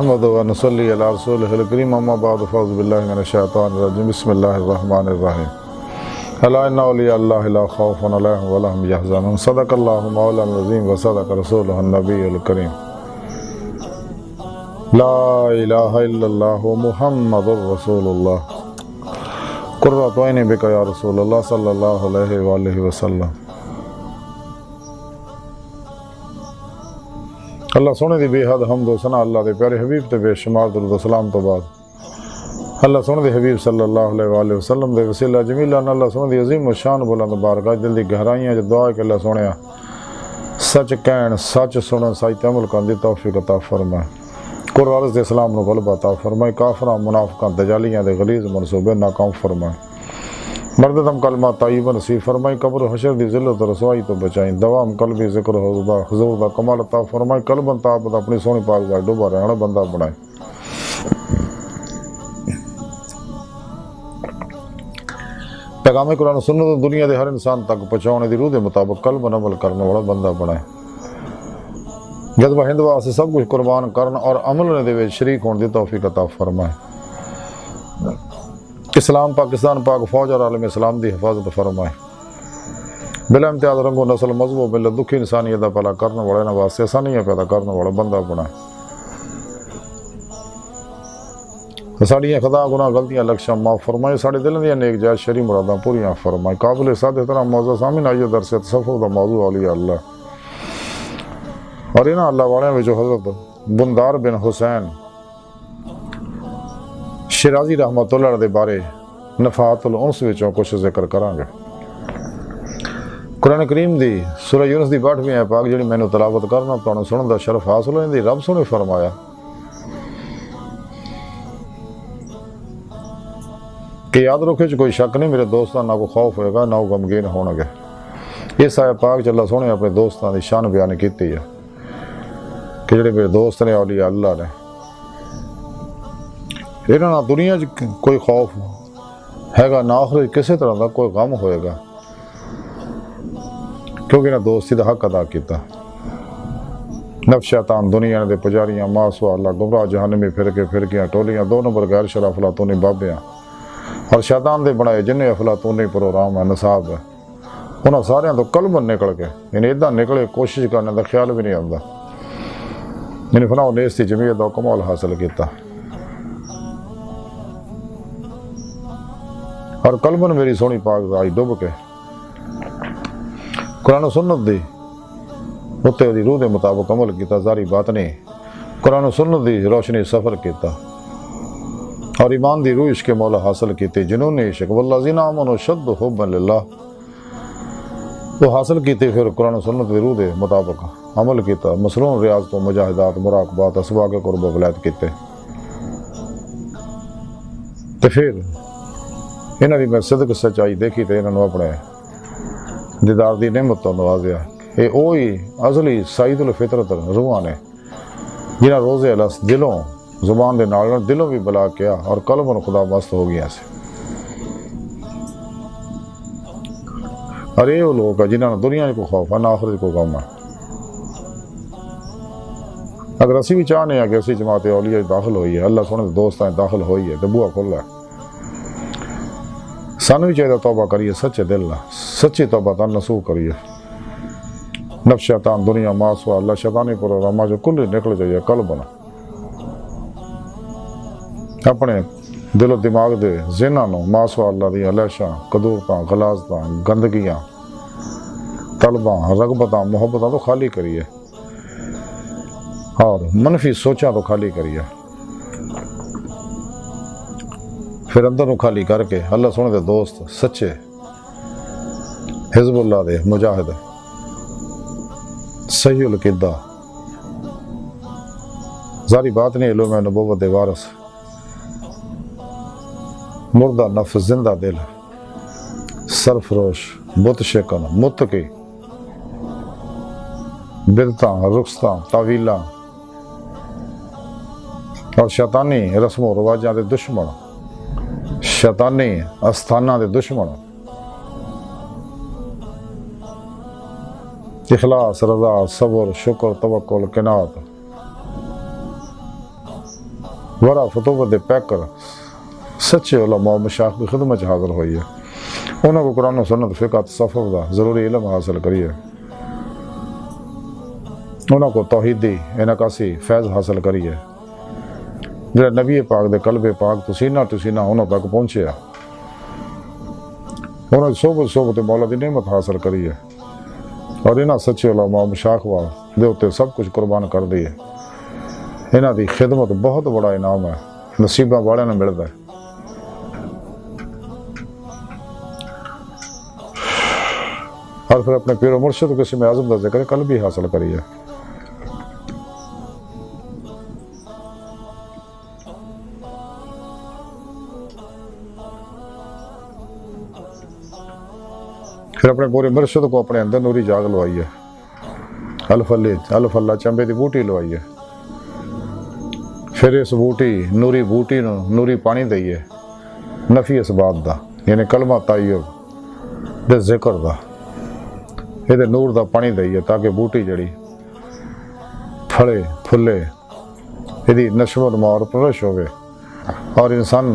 अहमद व नसल्ली अला रसूलिहिल करीम अम्मा बाद फ़ौज़ु बिल्लाहि मिनश शैतानिर रजीम बिस्मिल्लाहिर रहमानिर रहीम अला इन्ना औलिया अल्लाह ला खौफुन अलैहिम व ला हुम यहज़नून सदक़ल्लाहु मौलाना अज़ीम व सदक़ रसूलुहुन नबियुल करीम ला इलाहा इल्लल्लाह मुहम्मदुर रसूलुल्लाह कुर्रतु ऐनी बिका या रसूलल्लाह सल्लल्लाहु अलैहि वसल्लम। अल्लाह सोने दी बेहद हमद सना अल्लाह दे प्यारे हबीब ते बेशुमार दुरूद सलाम तो बाद अल्लाह सोने दे हबीब सल्लल्लाहु अलैहि वसल्लम दे वसीला जमीला अल्लाह सोने दी अजीम शान बुलंद बारगाह दिल दी गहराइयां च दुआ कि अल्लाह सोने सच कहन सच सुनन सच ते अमल करन दी तौफीक अता फरमाए। कुरान दे इस्लाम नु गलबा अता फरमाए। काफिरां मुनाफिकां दजालियां दे गलीज मनसूबे नाकाम फरमाए। मर्ददम कलमा ताइबा नसीब फरमाई। कब्र हशर दी जिल्लत रसवाई तो बचाई। दवाम कल्बी जिक्र हुजूर दा कमाल अता फरमाई। कल्बन ताबत अपनी सोहनी पाक दा डुबा रहना बंदा बनाए। पैगाम कुरान सुन्नत दुनिया दे हर इंसान तक पहुंचाने दी रूह दे मुताबिक कल्बन अमल करने वाला बंदा बनाए। जज्बा हिंद वास्ते सब कुछ कुर्बान करन और अमल दे विच शरीक होने दी तौफीक अता फरमाए। इस्लाम पाकिस्तान पाक फौज और आलम इस्लाम की हिफाजत फरमाए। बिला इम्तियाज रंगो नस्ल मजहबो मिलत दुखी इंसानियत का भला करने वाले ना वास्ते आसानियां पैदा करने वाला बंदा बनाए। साड़ियाँ खदा गुनाह गलतियां लक्ष्य माफ फरमाए। साढ़े दिल दी नेक जायज शरी मुरादां पूरियां फरमाए। काबिल सादे तरह मौजूद सामिन आइयो दरस तसव्वुफ दा मौजू औलिया अल्लाह और इन्हां अल्लाह वालियां विचों हज़रत बुंदार बिन हुसैन शिराजी रहमतुल्लाह दे बारे नफातुल उन्स विचों कुछ जिक्र करांगे। कुरान करीम दी सूरह यूनुस दी 62वीं आयत पाक जिहड़ी मैनूं तलावत करना तुहानूं सुणन दा शरफ हासिल होई। रब सोने फरमाया कि याद रखो च कोई शक नहीं मेरे दोस्तां ना कोई खौफ होएगा ना गमगीन होणगे। इस आयत पाक च अल्लाह सोने अपने दोस्तां दी शान बयान कीती है कि जिहड़े मेरे दोस्त ने औलिया अल्लाह ने इन्हां नाल दुनिया च कोई खौफ हैगा ना आखिरत किसी तरह का कोई गम होएगा क्योंकि इन्हां दोस्ती का हक अदा किया। नफ्स शैतान दुनिया दे पुजारियां मासवा अल्लाह गुमराह जहन्नमी फिरकियां टोलियां 2 नंबर गैर शरा अफलातूनी बाबियां और शैतान दे बनाए जिन्ने अफलातूनी प्रोग्राम है नसाब है उन्हां सारियां तो कलबन निकल के इन्हें इदा निकले कोशिश करने का ख्याल भी नहीं आता। इन्हें फनाओ नेस्ती जमीयत का कमाल हासिल किया और कलबन मेरी सोहनी पाक आई डुब के कुरान सुन्नत दी उत्ते दी रूह दे मुताबिक अमल किया। जारी बात नहीं कुरान सुन्नत दी रोशनी सफर किया और ईमान दी रूह इश्क मौला हासिल की। जुनून इश्क वल्लज़ीना आमनू शद्दु हुब्बन लिल्लाह वो हासिल की। फिर कुरान सुन्नत दी रूह दे मुताबिक अमल किया। मसरून रियाज तो मुजाहिदात मुराकबात असबाग कुर्ब वलायत किते ते फिर इन्हां दी मैं सिदक सच्चाई देखी तो इन्होंने अपने दीदार की नेमत तो नवाजिया। ये ही असली सईदुल फितरत रूहां ने जिन्हें रोज़े अलस दिलों जुबान के नाल दिलों भी बुला किया और कलबन खुदा मस्त हो गया से। और ये वो लोग जिन्होंने दुनिया को खौफ है ना आखिरत को गम है। अगर असी भी चाहते हैं कि असी जमात औलिया दाखिल होई है अल्लाह सोने दोस्त दाखिल होई है तो बुआ खुला है। सानू भी चाहिए तौबा करिए सच्चे दिल सच्ची तौबा तन नसूख करिए। नफ्स शैतान दुनिया मासवा अल्लाह शैतानी प्रोग्राम जो कुल निकल जाइए कलबन अपने दिलो दिमाग दे जिन्हां नूं मासवा अल्लाह दी अलैशां कदूरतां गलाजतां गंदगियां तलबां रगबतां मुहब्बतां तो खाली करिए और मनफी सोचां तो खाली करिए। फिर अंदर नूं खाली करके अल्लाह सोने दे दोस्त सच्चे हिज़बुल्लाह दे मुजाहिद सहीउल किदा जारी बात नहीं इल्म नबुव्वत दे वारिस मुर्दा नफ्स जिंदा दिल सरफरोश बुत शिकन मुत्तकी बिदतां रुखसतां तावीलां और शैतानी रस्मो रिवाजां दे दुश्मन शैतानी अस्थाना दे दुश्मन इखलास रजा सब्र शुक्र तवक्कुल किनात वरा फतोवत दे पैकर सच्चे उलमा मशाइख की खिदमत च हाजिर हुई है। उन्होंने को कुरान सुन्नत फ़िक़ह तसव्वुफ़ दा ज़रूरी इल्म हासिल करिए, उन्होंने को तौहीदी इनकासी फैज़ हासिल करिए, जो नबी पाक दे कल्बे पाक तो सीना टू सीना उन्हों तक पहुँचे। उन्होंने सोबत मौला दी नेमत हासिल करिए और इन्होंने सच्चे उलमा मशाइख दे उत्ते सब कुछ कुर्बान कर दिए। इन्हों की खिदमत बहुत बड़ा इनाम है, नसीबा वाले ने मिलता है। और फिर अपने पीर मुर्शिद किसी में आज़म का जिक्र कल भी हासिल करिए। फिर अपने पूरे मुर्शिद को अपने अंदर नूरी जाग लवाइए। अल्फल्ला चंबे की बूटी लवाइए। फिर इस नूरी बूटी नूरी पानी दईए, नफी इस बात का यानी कलमा ताइयब दे जिक्र दा ये नूर का पानी दईए, ताकि बूटी जड़ी फले फुले, यदि नशो नमा और प्रश हो और इंसान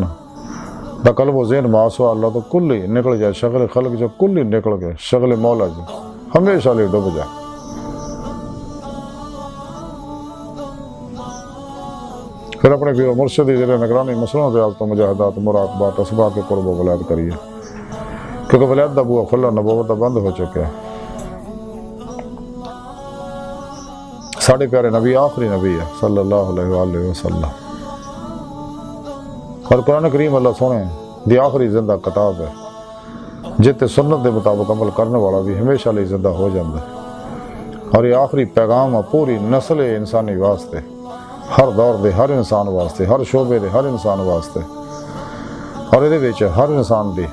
का कल्बो ज़हन मासो अल्लाह तो कुल ही निकल जाए, शगल खल्क जो कुल ही निकल गए, शगल मौला जो हमेशा लिए डूब जाए। फिर अपने पीर मुर्शिद जिले निगरानी मसलों से तो मुजाहिदात मुराकबात असबा के कुर्ब वलायत करिए, क्योंकि वलायत का बुआ खुला नबूवत बंद हो चुका है। साढ़े प्यारे नबी आखिरी नबी है सल्लल्लाहु अलैहि वसल्लम, और कुरान करीम अल्लाह सोने दी आखिरी जिंदा किताब है, जिते सुन्नत के मुताबिक अमल करने वाला भी हमेशा लिए जिंदा हो जाता है। और ये आखिरी पैगाम है पूरी नस्ल इंसानी वास्ते, हर दौर दे हर इंसान वास्ते, हर शोबे दे हर इंसान वास्ते। और ये हर इंसान की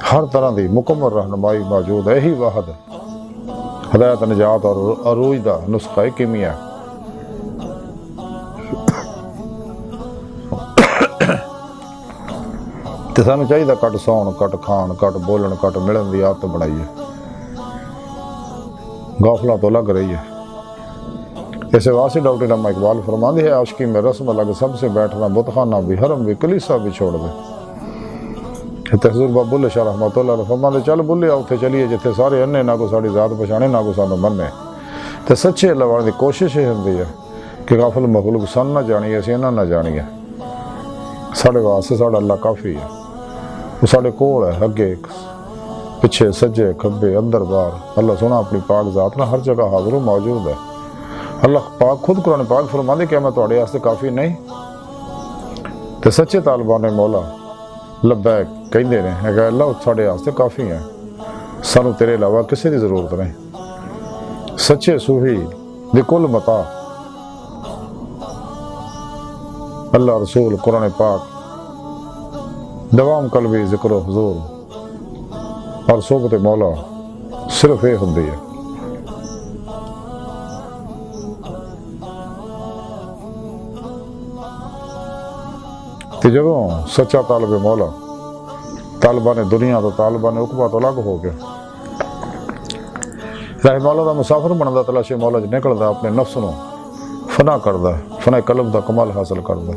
हर तरह की मुकम्मल रहनुमाई मौजूद है। यही वाहद हदायत निजात और अरूज का नुस्खा किमिया। तो सानू चाहिए घट सौन घट खान घट बोलन घट मिलन की आदत बनाइए, गौफलों तो लग रही है। इसे वासी डॉक्टर अम्मा इकबाल फरमाती है, आशिकी में रस्म अलग सबसे बैठना, बुतखाना भी हरम भी कलीसा भी छोड़ दे। हजूर बाबा बुल्ले शाह रहमतुल्लाह अलैह फरमाते, चल बुल्ले उत्थे चलीए जिथे सारे अन्ने, ना को साड़ी जात पछाणे ना को सानू मन्ने। तो सच्चे लवाण की कोशिश ये होंगी है कि गाफिल मखलूक सन ना जानिए, असीं इन्हां ना जानिए। साढ़े वास्ते साढ़ा अल्लाह काफ़ी है, वो साढ़े कोल है, अगे पिछे सज्जे खब्बे अंदर बाहर। अल्लाह सोना अपनी पाक जात ना हर जगह हाजिर मौजूद है। अल्लाह पाक खुद कुरान पाक फरमाते, क्या मैं तुहाडे वास्ते काफ़ी नहीं? तो सच्चे तालिबान ने मौला लब्बैक कहते हैं, अल्लाह साढ़े वास्ते काफ़ी है, सानू तेरे अलावा किसी की जरूरत नहीं। सच्चे सूफी दी कुल मता अल्लाह रसूल कुरान पाक दवाम कल्बी जिक्र हुजूर और सोबत मौला सिर्फ ये होंगी है। तो जो सच्चा तालब मौला तालबा ने दुनिया तो तालबा ने उकबा तो अलग हो गया, राह मौला का मुसाफिर बनता, तलाशे मौला च निकलता, अपने नफ्स को फना करता, फना कल्ब का कमाल हासिल करता।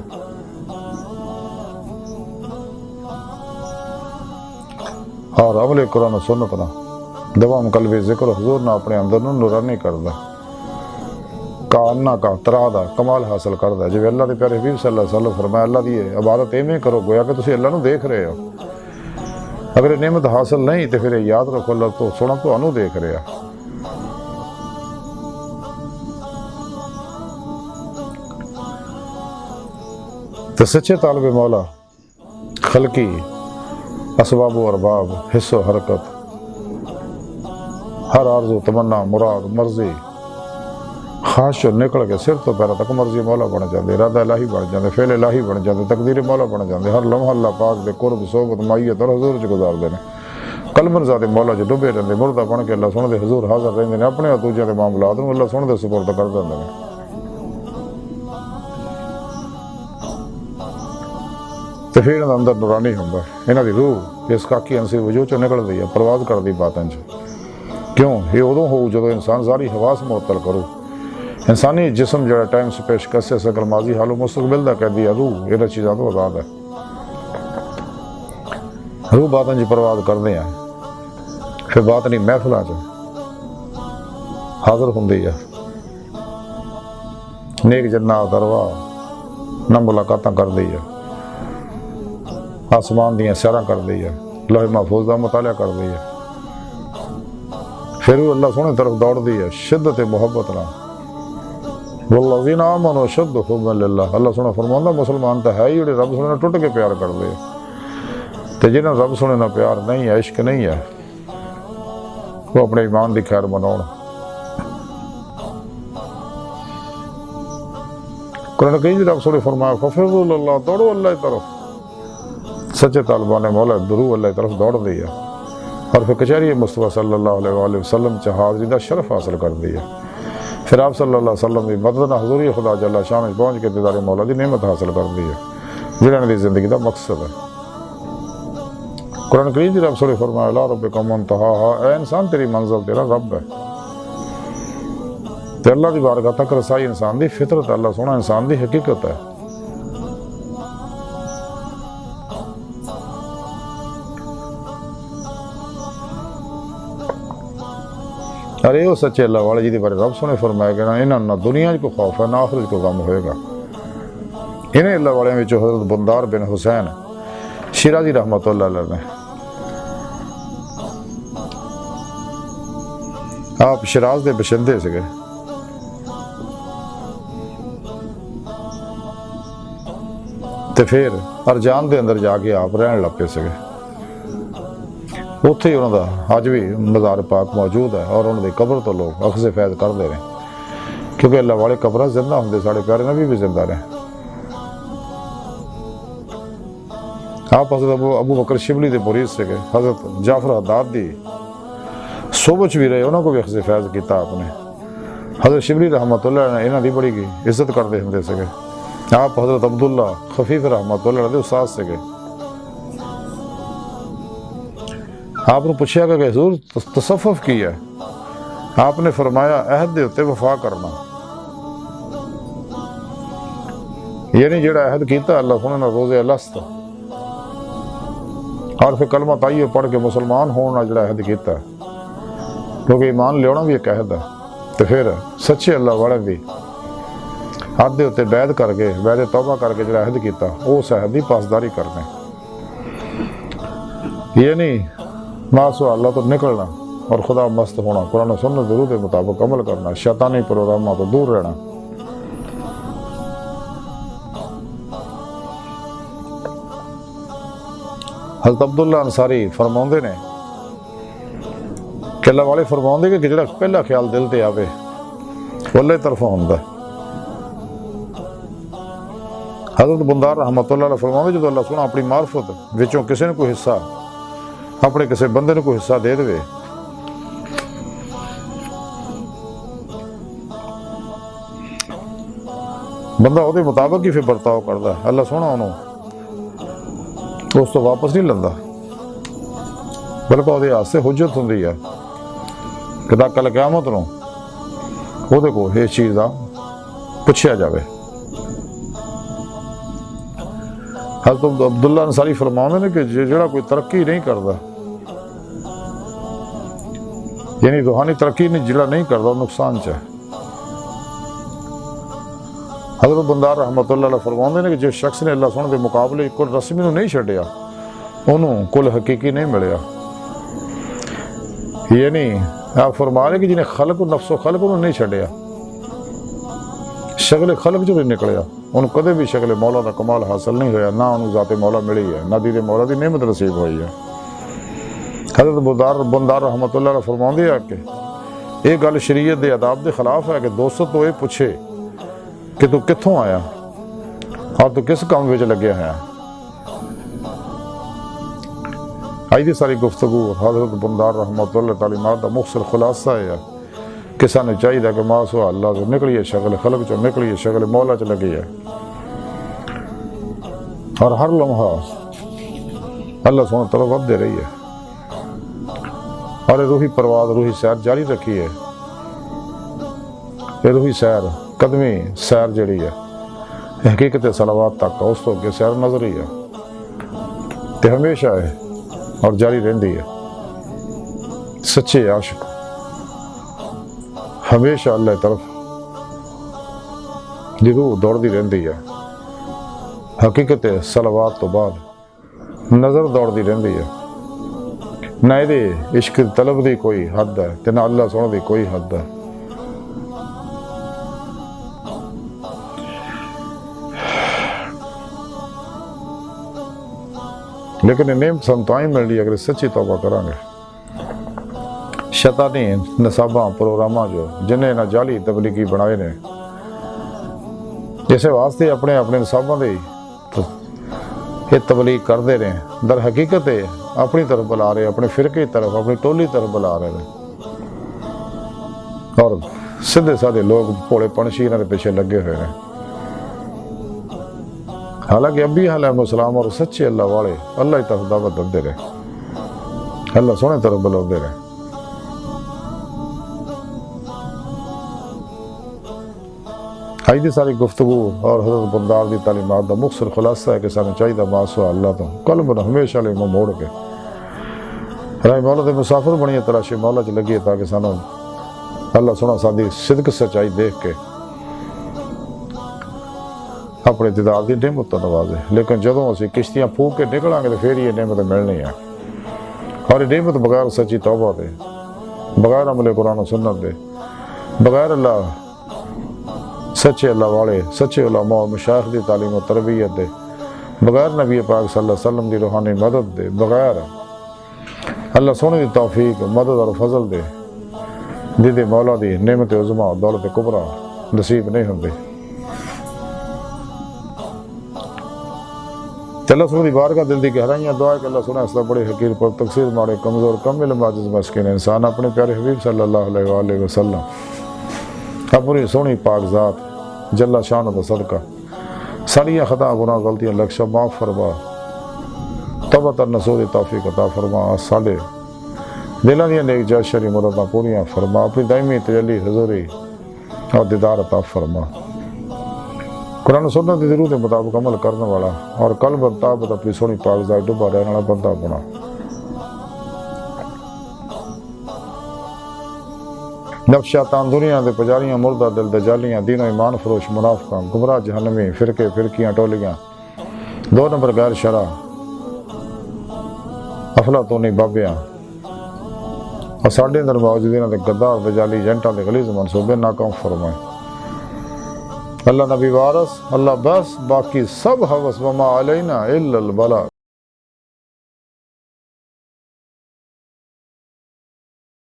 और अमले कुरान सुन्नत ना दवाम कल्बी जिक्र हुजूर ना अपने अंदर नूरानी करता, काना का तरा दा कमाल हासिल करता। जिवें अल्लाह के प्यारे हबीब सल्लल्लाहु अलैहि वसल्लम फरमाया, अल्लाह की इबादत इवें करो गोया कि तुसीं अल्लाह नूं देख रहे हो। अगर नेमत हासिल नहीं तो फिर याद रखो अल्लाह तो सोना तुहानूं देख रहा। तो सच्चे तालिब मौला खलकी असबाब अरबाब हिस्सो हरकत हर आरज़ू तमन्ना मुराद मर्जी खास जो निकल के सिर तो पैर तक मर्जी मौला बन जाते, इरादा इलाही बन जाते, फेल इलाही बन जाते, तकदीर मौला बन जाते। हर लम्हा अल्लाह पाक दे कुर्ब सोबत माइयत और हजूर च गुजारते हैं। कलमन ज़ादे मौला च डुबे रहते, मुर्दा बन के अल्लाह सुनते हजूर हाजिर रहते हैं। अपने और दूजे के मामलात में अल्लाह सुनते सुपुर्द कर देंगे। तो फिर इन्होंने अंदर नूरानी होंगे, इन्हों की रूह इस काकी अंसी वजूद चो निकलती है, परवाज करती बातों च। क्यों ये उदों हो जो इंसान सारी हवास मुअत्तल करो, इंसानी जिसम जो टाइम स्पेस कसे सकल माजी हालो मुस्तकबिल दा कह दिया रूह इन्हां चीज़ां तो आज़ाद है। रूह बातां दी परवाज़ करदे हैं, फिर बात नहीं महफिलां च हाज़िर हुंदी है। नेक जन्नात अरवाह ना मुलाकातां करदी है, आसमान दियां सैरां करदी है, लोहे महफूज दा मुताला करदी है, फिर वो अल्लाह सोहने तरफ दौड़दी है शिद्दत मुहब्बत नाल। वल्लज़ीना आमनू अशद्दु हुब्बन लिल्लाह, अल्लाह सोहना फरमांदा मुसलमान तो है ही जेह्ड़े रब सोहने नाल टुट के प्यार करदे हैं, ते जिन्हां रब सोहने नाल प्यार नहीं है, इश्क नहीं है, वो अपने ईमान की खैर मनाउण। कुरान कई रब सोहने फरमाया फफिरु इलल्लाह, दौड़ो अल्लाह की तरफ। सच्चे तालिबान मौला दरू अल्लाह की तरफ दौड़ दी है और फिर कचहरी मुस्तफा सल्लल्लाहु अलैहि वसल्लम च हाज़री दा शरफ हासिल कर दी है। फिर आप सल्लल्लाहु अलैहि वसल्लम की मदद नाल हज़ूरी खुदा जल्ला शान पहुँच के दीदारे मौला की नेमत हासिल कर दी है, जिहड़ा इन्हां दी जिंदगी का मकसद है। कुरान करीम दी रब सोहने फरमाया ला रब्बिका मुंतहाहा, ऐ इंसान तेरी मंजिल तेरा रब है। ते अल्लाह की बारगाह तक रसाई इंसान की फितरत, अल्लाह सोहना इंसान की हकीकत है। अरे वो सच्चे अल्लाह वाले जिहदे बारे रब सोहने फरमाया कि ना इन्हां ना दुनिया च कोई खौफ है ना आखिरत च कोई गम होएगा। इन्हें अल्लाह वाले विचों हज़रत बुंदार बिन हुसैन शिराजी रहमतुल्लाह अलैह ने, आप शिराज के बशिंदे सीगे। ते फिर अरजान के अंदर जाके आप रहन लग पे सीगे। उत्थे ही उन्होंने अज भी मज़ार पाक मौजूद है और उन्होंने कब्र तो लोग अखज़ फैज़ करते रहे, क्योंकि अल्लाह वाले कब्र जिंदा होंगे, साढ़े प्यारे नबी भी जिंदा रहे। आप हज़रत अबू बकर शिबली के मुरीद से गए, हज़रत जाफर हद्दाद दी सोबच भी रहे, उन्होंने को भी अखज़ फैज़ किया आपने। हज़रत शिबली रहमतुल्लाह ने इन्हों की बड़ी इज्जत करते होंगे से। आप हज़रत अब्दुल्ला खफीफ रहमतुल्लाह के उस्ताद से गए। आपने पूछा कि हुज़ूर तसफ़ुफ़ की है, आपने फरमाया अहद के उत्ते वफा करना, यानी जेड़ा अहद किया अल्लाह सोहने नाल रोज़े अलस्त, और फिर कलमा ताइयो पढ़ के मुसलमान होना जेड़ा अहद किया, क्योंकि ईमान लियाना भी एक अहद है। तो फिर सच्चे अल्लाह वाले भी अहद के उत्ते बैद करके बैद तौबा करके जेड़ा अहद किया उस अहद की पासदारी करने, यानी नासो अल्लाह तो निकलना और खुदा मस्त होना, कुरान सुन्नत ज़रूर के मुताबिक अमल करना, शैतानी प्रोग्रामों तो दूर रहना। हज़रत अब्दुल्ला अंसारी फरमाउंदे ने कि अल्लाह वाले फरमाउंदे कि जिहड़ा पहला ख्याल दिल ते आवे वो अल्लाह की तरफों हुंदा। हज़रत बुंदार रहमतुल्लाह अलैह फरमाउंदे जो अल्लाह सोहना अपनी मार्फत विचों किसी ने कोई हिस्सा अपने किसी बंदे ने कोई हिस्सा दे दे, बंदा उसके मुताबिक ही फिर बर्ताव करता है, अल्लाह सोहना उन्होंने उस तो वापस नहीं लंदा, बल्कि उसके हाथ हुज्जत होंदी है कि कल क़यामत नूं उहदे कोल इस चीज़ का पुछया जाए। हज़रत अब्दुल्ला अंसारी फरमाउंदे ने कि जिहड़ा कोई तरक्की नहीं करता, यानी रूहानी तरक्की नहीं जिहड़ा नहीं करता नुकसान च है। हज़रत बुंदार रहमतुल्लाह अलैह फरमाउंदे ने कि जिस शख्स ने अल्लाह सोहने के मुकाबले कुल रस्मी नूं नहीं छड्डिया उन्होंने कुल हकीकी नहीं मिलिया। यानी आप फरमा रहे कि जिन्हें खलक नफ्सो खलक उन्होंने नहीं छड्डिया, शक्ल खलक जो नहीं निकलिया, उन्होंने कदे भी शक्ल मौला का कमाल हासिल नहीं होया, ना उन्होंने ज़ाते मौला मिली है, ना दीदे मौला की नेमत नसीब हुई है। हज़रत बुंदार रहमतुल्लाह अलैह फरमाउंदे है कि यह गल शरीयत के आदाब के खिलाफ है कि दोस्त तो यह पूछे कि तू कित्थों आया और तू किस काम में लगे है। अज की सारी गुफ्तगू हज़रत बुंदार रहमतुल्लाह तालीमात का मुख्तसर खुलासा है कि सानू चाहिए कि मासो अल्लाह तो निकली है शक्ल खलक चो निकली है शक्ल मौला च लगी है, और हर लम्हा अल्लाह सोहने तरफ वधदे रही है, और रूही परवाज़ रूही सैर जारी रखी है। फिर वही सैर कदमी सैर जी है हकीकत सलावात तक उस तो अगे सैर नजर ही है तो हमेशा है और जारी रही है। सच्चे आशिक हमेशा अल्लाह की तरफ दी रूह दौड़ती रही है। हकीकत सलावात तो बाद नज़र दौड़ती रही है। ना ये इश्क तलब की कोई हद है तो ना अल्लाह सोने की कोई हद है। लेकिन नेम सन तो ही मिल रही अगर सच्ची तौबा करांगे। शैतानी नसाबा प्रोग्राम जो जिन्हें ना जाली तबलीगी बनाए ने इस वास्ते अपने अपने नसाबा दे ये तबलीग करते रहे दर हकीकत है अपनी तरफ बुला रहे अपने फिरके की तरफ अपनी टोली तरफ बुला रहे हैं और सीधे साधे लोग भोले पंछी इन्होंने पीछे लगे हुए हैं। हालांकि अभी हाल मुसलाम और सच्चे अल्लाह वाले अल्लाह की तरफ दावत देते रहे अल्लाह सोने तरफ बुलाते रहे। अज की सारी गुफ्तगू और हज़रत बंदार की तालीमात का मुख्तसर खुलासा है कि सानू चाहिए मासवा अल्लाह तो कल्ब नूं हमेशा लिए मुँह मोड़ के राय मौला के मुसाफिर बनिए तलाशे मौला च लगिए ताकि सानू अल्लाह सोना साडी सिदक सच्चाई देख के अपने दीदार की नेमत नवाजे। लेकिन जदों असीं किश्तियां फूक के निकलांगे तो फिर ये नेमत मिलनी है और ये नेमत बगैर सच्ची तौबा दे बगैर अमले कुरान सुन्नत दे बगैर अल्लाह सच्चे अल्लाह वाले सच्चे उलमा और मशाइख की तालीम और तरबियत दे बगैर नबी पाक सल्लल्लाहु अलैहि वसल्लम की रूहानी मदद दे बगैर अल्लाह सोने की तौफीक मदद और फजल दे जिदे मौला की नेमत उज़मा और दौलत कुबरा नसीब नहीं होंदी। अल्लाह सुबह बारगाह दिल की गहराइयां दुआ है कि अल्लाह सुना इसका बड़े हकीर पर तकसीर मारे कमज़ोर कमिल माजिज़ मस्किन इंसान अपने प्यारे हबीब सल्लल्लाहु अलैहि वसल्लम अपनी सोहनी पाक ज़ात जल्ला शान दा सदका सारियां खता गुनाह गलतियां लक्ष्य माफ़ फरमा तौबा तर नसूह दी तौफीक अता फरमा साडे दिलों दी नेक जायज़ शरी मुरादां पूरियां फरमा अपनी दायमी तजल्ली हुज़ूरी और दीदार अता फरमा कुरान सुन्नत की ज़रूरत के मुताबिक अमल करने वाला और कल्ब ताबत अपनी सोहनी पाक ज़ात डुबा रहने वाला बंदा बना। नफ्स शैतान दुनिया के पुजारियां मुर्दा दिल दजालियां दीनो ईमान फरोश मुनाफिकां गुमराह जहन्नमी फिरके फिरकियां टोलियां दो नंबर गैर शरा अफलातूनी बाबियां और साढ़े अंदर मौजूद इन्हां दे गद्दार दजाली एजेंटां दे गलीज़ मनसूबे नाकाम फरमाए। अल्लाह नबी वारस अल्लाह बस बाकी सब हवस वमा अलैना इल्लल बला।